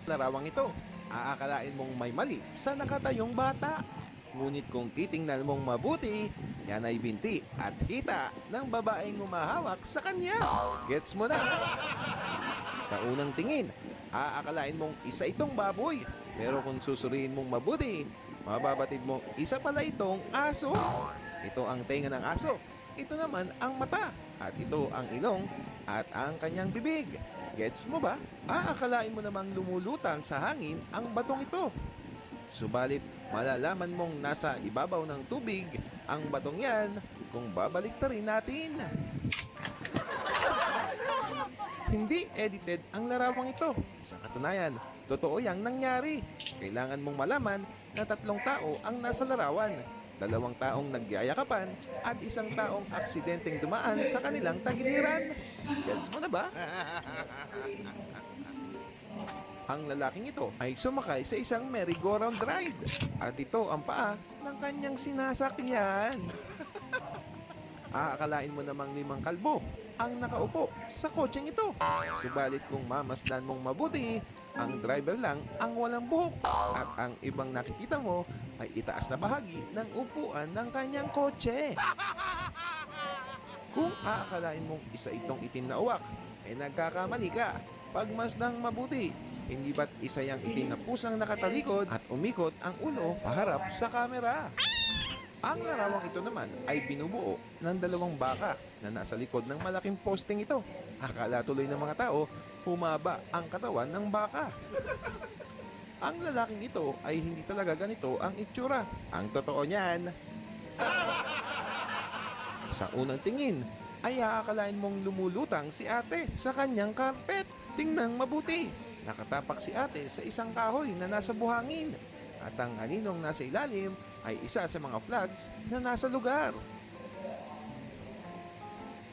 Larawang ito, aakalain mong may mali sa nakatayong bata. Ngunit kung titingnan mong mabuti, yan ay binti at hita ng babaeng humahawak sa kanya. Gets mo na? Sa unang tingin, aakalain mong isa itong baboy. Pero kung susuriin mong mabuti, mababatid mong isa pala itong aso. Ito ang tenga ng aso. Ito naman ang mata. At ito ang ilong at ang kanyang bibig. Gets mo ba? Aakalain mo namang lumulutang sa hangin ang batong ito. Subalit, malalaman mong nasa ibabaw ng tubig ang batong yan kung babaliktarin natin. Hindi edited ang larawang ito. Sa katunayan, totoo yang nangyari. Kailangan mong malaman na 3 tao ang nasa larawan. 2 taong nagyayakapan at 1 taong aksidenteng dumaan sa kanilang tagiliran. Gets mo na ba? Ang lalaking ito ay sumakay sa isang merry-go-round ride at ito ang paa ng kanyang sinasakyan. Aakalain mo namang 5 kalbo ang nakaupo sa kotseng ito. Subalit kung mamasdan mong mabuti, ang driver lang ang walang buhok at ang ibang nakikita mo ay itaas na bahagi ng upuan ng kanyang kotse. Kung aakalain mong isa itong itim na uwak, ay nagkakamali ka. Pagmasdang mabuti, hindi ba't isa yang itim na pusang nakatalikod at umikot ang ulo paharap sa kamera? Ang larawang ito naman ay binubuo ng 2 baka na nasa likod ng malaking posting ito. Akala tuloy ng mga tao, humaba ang katawan ng baka. Ang lalaking ito ay hindi talaga ganito ang itsura. Ang totoo niyan, sa unang tingin, ay aakalain mong lumulutang si ate sa kanyang carpet. Tingnan mabuti. Nakatapak si ate sa isang kahoy na nasa buhangin. At ang aninong nasa ilalim ay isa sa mga flags na nasa lugar.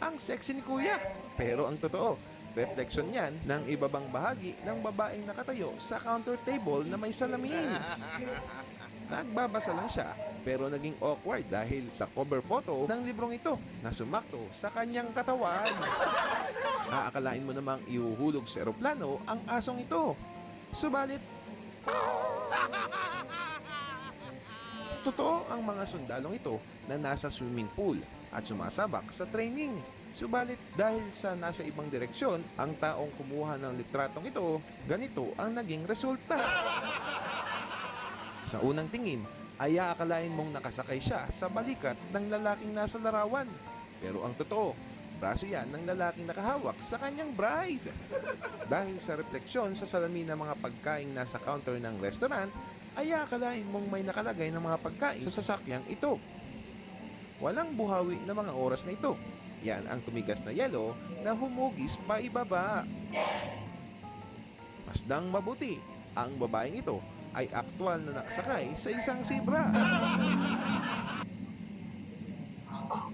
Ang sexy ni kuya. Pero ang totoo, refleksyon yan ng ibabang bahagi ng babaeng nakatayo sa counter table na may salamin. Nagbabasa lang siya pero naging awkward dahil sa cover photo ng librong ito na sumakto sa kanyang katawan. Aakalain mo namang ihuhulog sa eroplano ang asong ito. Subalit, totoo ang mga sundalong ito na nasa swimming pool at sumasabak sa training. Subalit dahil sa nasa ibang direksyon, ang taong kumuha ng litratong ito, ganito ang naging resulta. Sa unang tingin, ay aakalain mong nakasakay siya sa balikat ng lalaking nasa larawan. Pero ang totoo, braso yan ng lalaking nakahawak sa kanyang bride. Dahil sa refleksyon sa salamin ng mga pagkaing nasa counter ng restaurant, ay aakalain mong may nakalagay ng mga pagkain sa sasakyang ito. Walang buhawi na mga oras na ito. Yan ang tumigas na yelo na humugis pa ibaba. Masdang mabuti, ang babaeng ito ay aktwal na nakasakay sa isang zebra.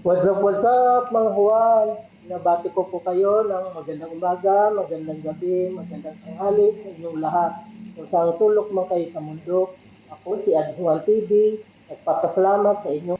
What's up mga Juan? Nabati ko po kayo ng magandang umaga, magandang gabi, magandang tanghali sa inyong lahat. Kung saan sulok man kayo sa mundo, ako si Ad Juan TV, nagpapasalamat sa inyong